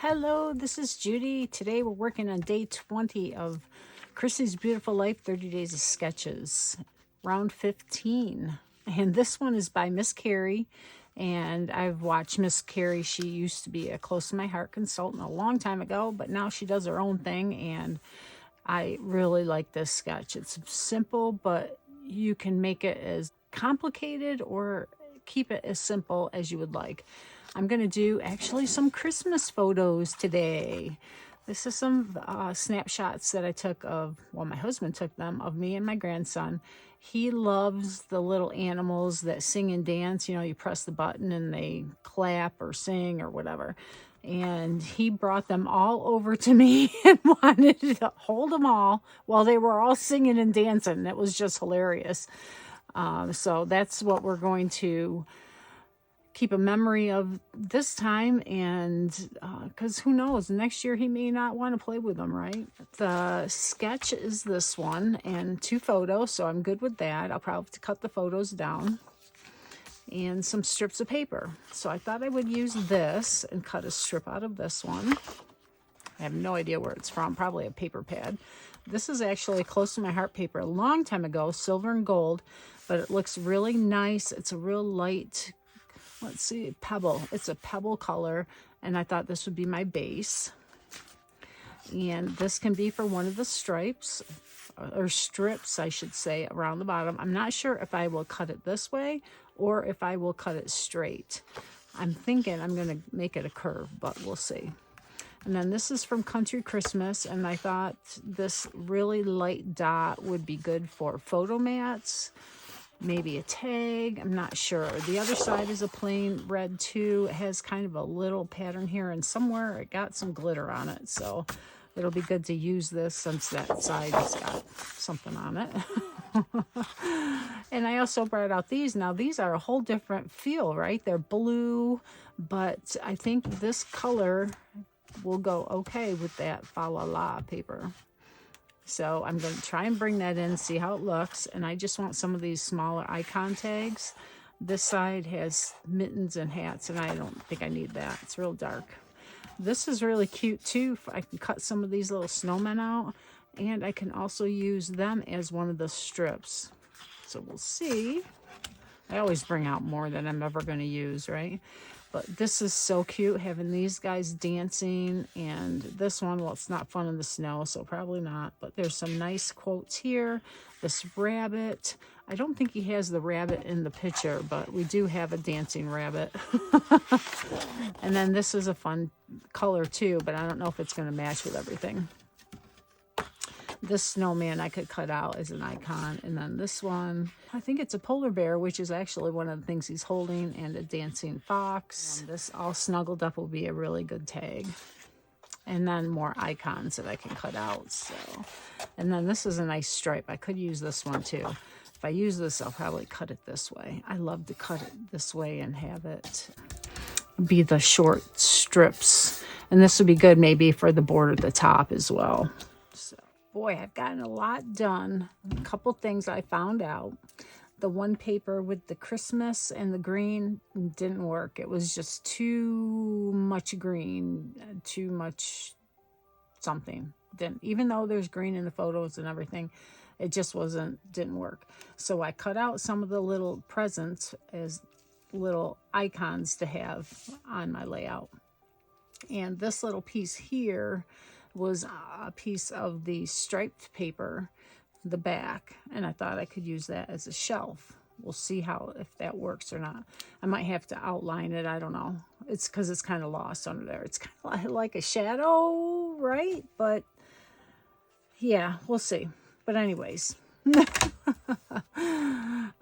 Hello, this is Judy. Today we're working on day 20 of Chrissy's Beautiful Life 30 Days of Sketches, round 15. And this one is by Miss Carrie. And I've watched Miss Carrie. She used to be a close to my heart consultant a long time ago, but now she does her own thing. And I really like this sketch. It's simple, but you can make it as complicated or keep it as simple as you would like. I'm going to do actually some Christmas photos today. This is some snapshots that I took of, well, my husband took them, of me and my grandson. He loves the little animals that sing and dance. You know, you press the button and they clap or sing or whatever. And he brought them all over to me and wanted to hold them all while they were all singing and dancing. It was just hilarious. So that's what we're going to keep a memory of this time, and because who knows, next year he may not want to play with them, right? The sketch is this one and 2 photos, so I'm good with that. I'll probably have to cut the photos down and some strips of paper. So I thought I would use this and cut a strip out of this one. I have no idea where it's from, probably a paper pad. This is actually close to my heart paper a long time ago, silver and gold, but it looks really nice. It's a real light, let's see, pebble. It's a pebble color, and I thought this would be my base. And this can be for one of the stripes, or strips, I should say, around the bottom. I'm not sure if I will cut it this way or if I will cut it straight. I'm thinking I'm going to make it a curve, but we'll see. And then this is from Country Christmas, and I thought this really light dot would be good for photo mats. Maybe a tag, I'm not sure. The other side is a plain red too. It has kind of a little pattern here, and somewhere it got some glitter on it. So it'll be good to use this since that side has got something on it. And I also brought out these. Now these are a whole different feel, right? They're blue, but I think this color will go okay with that Fa La La paper. So I'm going to try and bring that in, see how it looks. And I just want some of these smaller icon tags. This side has mittens and hats, and I don't think I need that. It's real dark. This is really cute too. I can cut some of these little snowmen out, and I can also use them as one of the strips. So we'll see. I always bring out more than I'm ever going to use, right? But this is so cute, having these guys dancing. And this one, well, it's not fun in the snow, so probably not. But there's some nice quotes here. This rabbit. I don't think he has the rabbit in the picture, but we do have a dancing rabbit. And then this is a fun color too, but I don't know if it's going to match with everything. This snowman I could cut out as an icon. And then this one, I think it's a polar bear, which is actually one of the things he's holding, and a dancing fox. And this all snuggled up will be a really good tag. And then more icons that I can cut out. So, and then this is a nice stripe. I could use this one too. If I use this, I'll probably cut it this way. I love to cut it this way and have it be the short strips. And this would be good maybe for the border at the top as well. So, boy, I've gotten a lot done. A couple things I found out. The one paper with the Christmas and the green didn't work. It was just too much green, too much something. Even though there's green in the photos and everything, it just didn't work. So I cut out some of the little presents as little icons to have on my layout. And this little piece here was a piece of the striped paper, the back, and I thought I could use that as a shelf. We'll see if that works or not. I might have to outline it. I don't know. It's because it's kind of lost under there. It's kind of like a shadow, right? But yeah, we'll see. But anyways,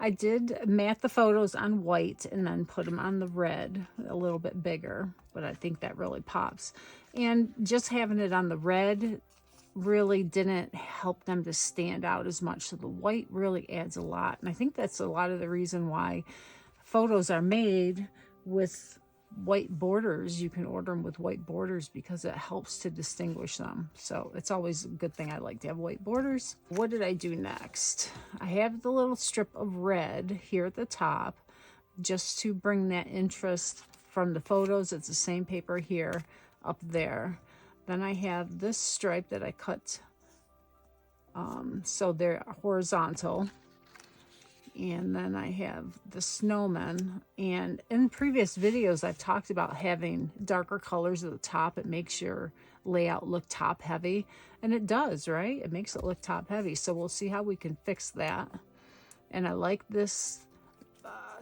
I did mat the photos on white and then put them on the red a little bit bigger, but I think that really pops. And just having it on the red really didn't help them to stand out as much. So the white really adds a lot. And I think that's a lot of the reason why photos are made with white borders. You can order them with white borders because it helps to distinguish them. So it's always a good thing. I like to have white borders. What did I do next? I have the little strip of red here at the top just to bring that interest from the photos. It's the same paper here. up there. Then I have this stripe that I cut so they're horizontal. And then I have the snowman. And in previous videos, I've talked about having darker colors at the top. It makes your layout look top heavy. And it does, right? It makes it look top heavy. So we'll see how we can fix that. And I like this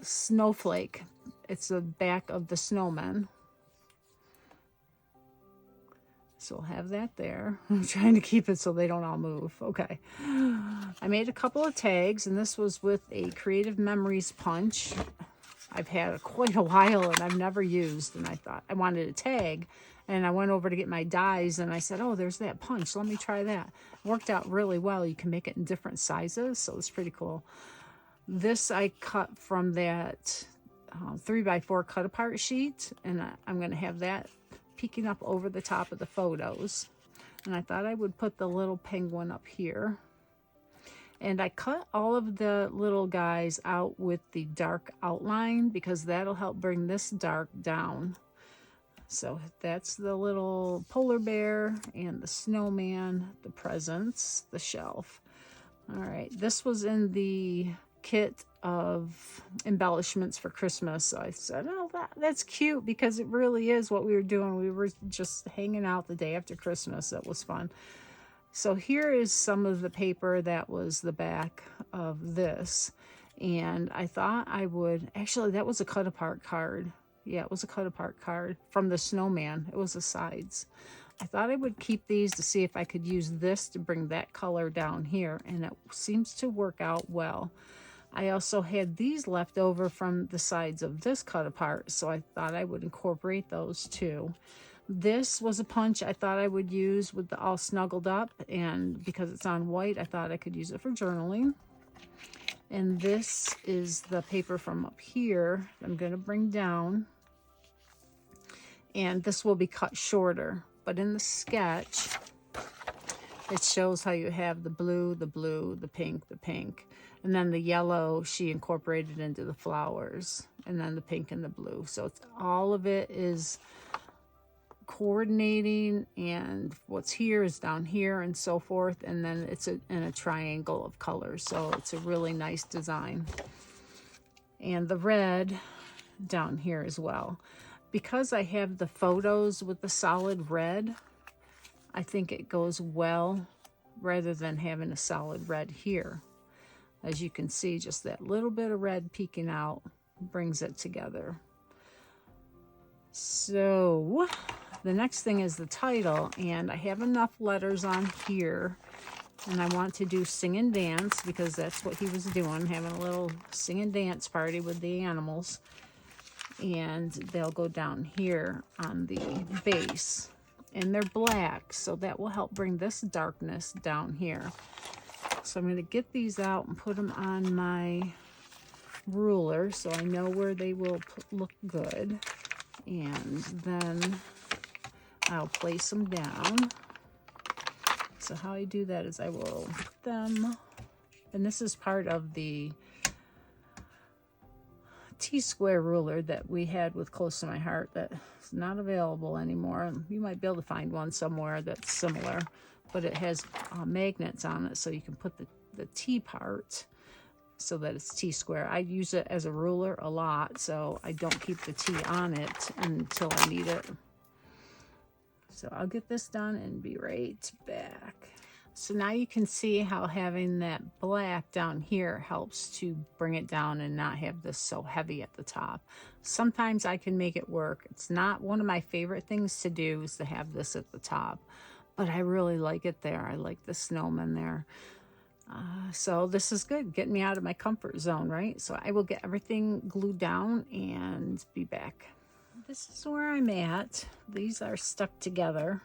snowflake. It's the back of the snowman. So we'll have that there. I'm trying to keep it so they don't all move. Okay. I made a couple of tags, and this was with a Creative Memories punch. I've had quite a while, and I've never used, and I thought I wanted a tag. And I went over to get my dies, and I said, oh, there's that punch. Let me try that. It worked out really well. You can make it in different sizes, so it's pretty cool. This I cut from that 3x4 cut apart sheet, and I'm going to have that peeking up over the top of the photos. And I thought I would put the little penguin up here. And I cut all of the little guys out with the dark outline because that'll help bring this dark down. So that's the little polar bear and the snowman, the presents, the shelf. All right, this was in the kit of embellishments for Christmas. So I said, oh, that's cute because it really is what we were doing. We were just hanging out the day after Christmas. It was fun. So here is some of the paper that was the back of this. And I thought I would, actually that was a cut apart card. Yeah, it was a cut apart card from the snowman. It was the sides. I thought I would keep these to see if I could use this to bring that color down here. And it seems to work out well. I also had these left over from the sides of this cut apart, so I thought I would incorporate those too. This was a punch I thought I would use with the all snuggled up, and because it's on white, I thought I could use it for journaling. And this is the paper from up here I'm going to bring down, and this will be cut shorter. But in the sketch, it shows how you have the blue, the pink, and then the yellow she incorporated into the flowers, and then the pink and the blue. So it's all of it is coordinating, and what's here is down here and so forth, and then it's in a triangle of colors. So it's a really nice design. And the red down here as well. Because I have the photos with the solid red, I think it goes well rather than having a solid red here. As you can see, just that little bit of red peeking out brings it together. So the next thing is the title, and I have enough letters on here, and I want to do sing and dance because that's what he was doing, having a little sing and dance party with the animals. And they'll go down here on the base, and they're black, so that will help bring this darkness down here. So I'm going to get these out and put them on my ruler so I know where they will look good. And then I'll place them down. So how I do that is I will put them, and this is part of the T-square ruler that we had with Close to My Heart that's not available anymore. You might be able to find one somewhere that's similar, but it has magnets on it so you can put the T part so that it's T-square. I use it as a ruler a lot, so I don't keep the T on it until I need it. So I'll get this done and be right back. So now you can see how having that black down here helps to bring it down and not have this so heavy at the top. Sometimes I can make it work. It's not one of my favorite things to do is to have this at the top, but I really like it there. I like the snowman there. So this is good, getting me out of my comfort zone, right? So I will get everything glued down and be back. This is where I'm at. These are stuck together.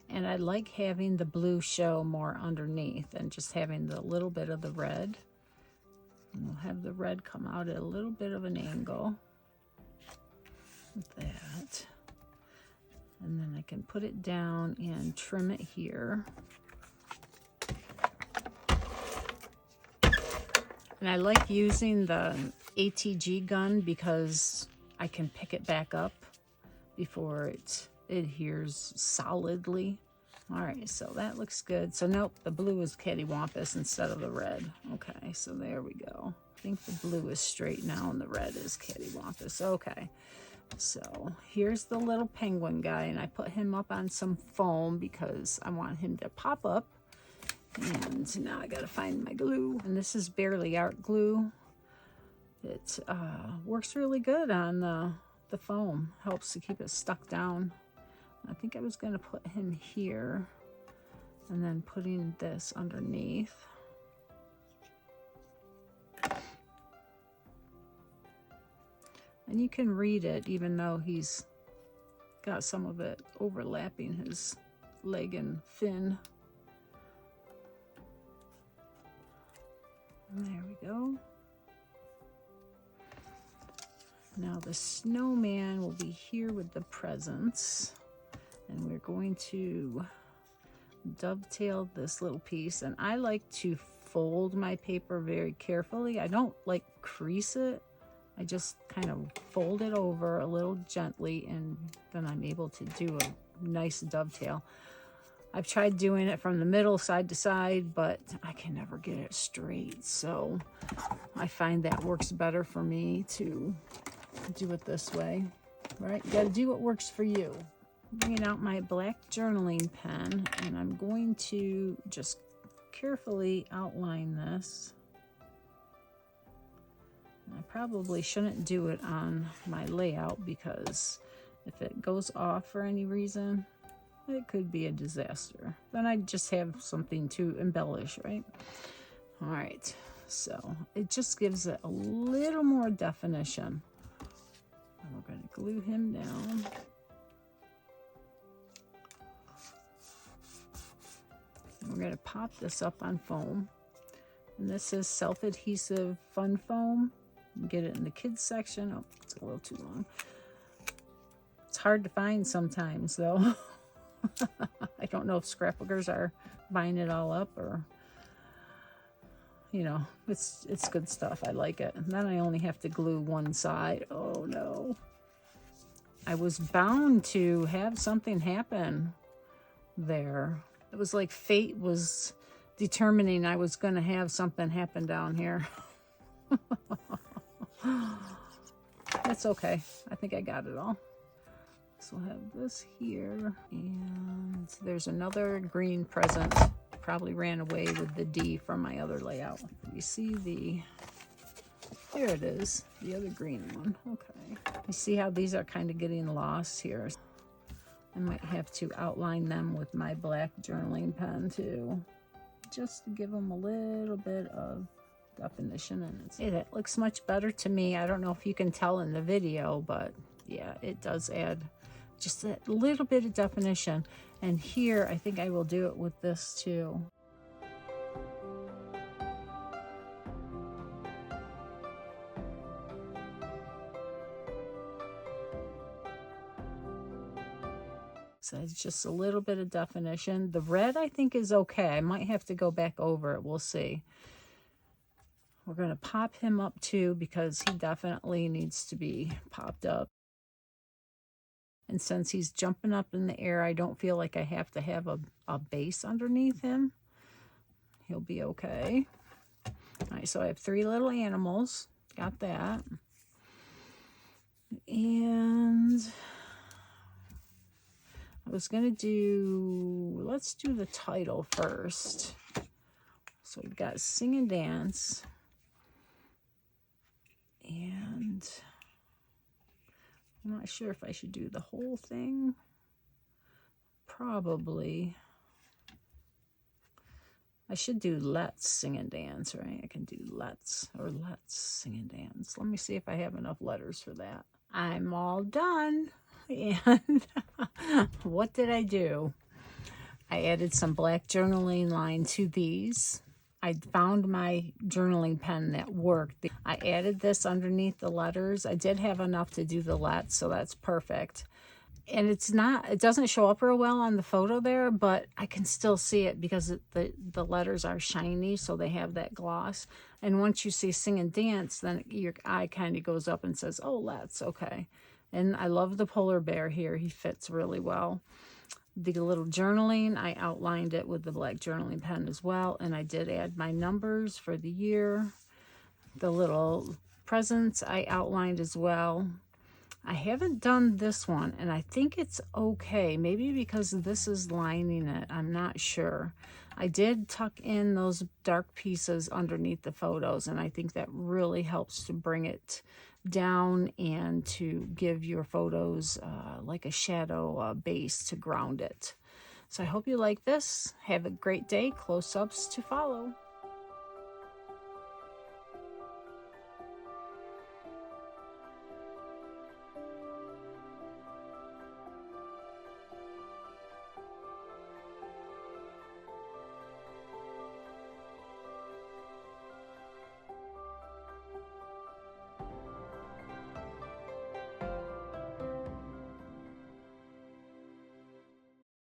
And I like having the blue show more underneath and just having the little bit of the red. And we'll have the red come out at a little bit of an angle. Like that. And then I can put it down and trim it here. And I like using the ATG gun because I can pick it back up before it adheres solidly. All right, so that looks good. So nope, the blue is cattywampus instead of the red. Okay, so there we go. I think the blue is straight now and the red is cattywampus. Okay, so here's the little penguin guy, and I put him up on some foam because I want him to pop up. And now I gotta find my glue. And this is Barely Art glue. It works really good on the foam. Helps to keep it stuck down. I think I was gonna put him here and then putting this underneath. And you can read it even though he's got some of it overlapping his leg and fin. And there we go. Now the snowman will be here with the presents. And we're going to dovetail this little piece. And I like to fold my paper very carefully. I don't like crease it. I just kind of fold it over a little gently, and then I'm able to do a nice dovetail. I've tried doing it from the middle side to side, but I can never get it straight. So I find that works better for me to do it this way, right? You got to do what works for you. Bringing out my black journaling pen, and I'm going to just carefully outline this. I probably shouldn't do it on my layout because if it goes off for any reason, it could be a disaster. Then I just have something to embellish, right? All right, so it just gives it a little more definition. And we're going to glue him down. And we're going to pop this up on foam. And this is self-adhesive fun foam. You can get it in the kids section. Oh, it's a little too long. It's hard to find sometimes, though. I don't know if scrapbookers are buying it all up, or, you know, it's good stuff. I like it. And then I only have to glue one side. Oh, no. I was bound to have something happen there. It was like fate was determining I was going to have something happen down here. That's okay. I think I got it all. So we'll have this here, and there's another green present. Probably ran away with the D from my other layout. You see the, there it is, the other green one. Okay. You see how these are kind of getting lost here. I might have to outline them with my black journaling pen too, just to give them a little bit of definition. And it's, hey, that looks much better to me. I don't know if you can tell in the video, but yeah, it does add just a little bit of definition. And here, I think I will do it with this too. So it's just a little bit of definition. The red, I think, is okay. I might have to go back over it. We'll see. We're going to pop him up too, because he definitely needs to be popped up. And since he's jumping up in the air, I don't feel like I have to have a base underneath him. He'll be okay. All right, so I have 3 little animals. Got that. And I was going to do, let's do the title first. So we've got Sing and Dance. And I'm not sure if I should do the whole thing. Probably. I should do Let's Sing and Dance, right? I can do Let's, or Let's Sing and Dance. Let me see if I have enough letters for that. I'm all done. And what did I do? I added some black journaling line to these. I found my journaling pen that worked. I added this underneath the letters. I did have enough to do the Let's, so that's perfect. And it doesn't show up real well on the photo there, but I can still see it because the letters are shiny, so they have that gloss. And once you see Sing and Dance, then your eye kind of goes up and says, oh, Let's, okay. And I love the polar bear here. He fits really well. The little journaling, I outlined it with the black journaling pen as well. And I did add my numbers for the year. The little presents I outlined as well. I haven't done this one, and I think it's okay. Maybe because this is lining it. I'm not sure. I did tuck in those dark pieces underneath the photos, and I think that really helps to bring it down and to give your photos like a shadow base to ground it. So I hope you like this. Have a great day. Close-ups to follow.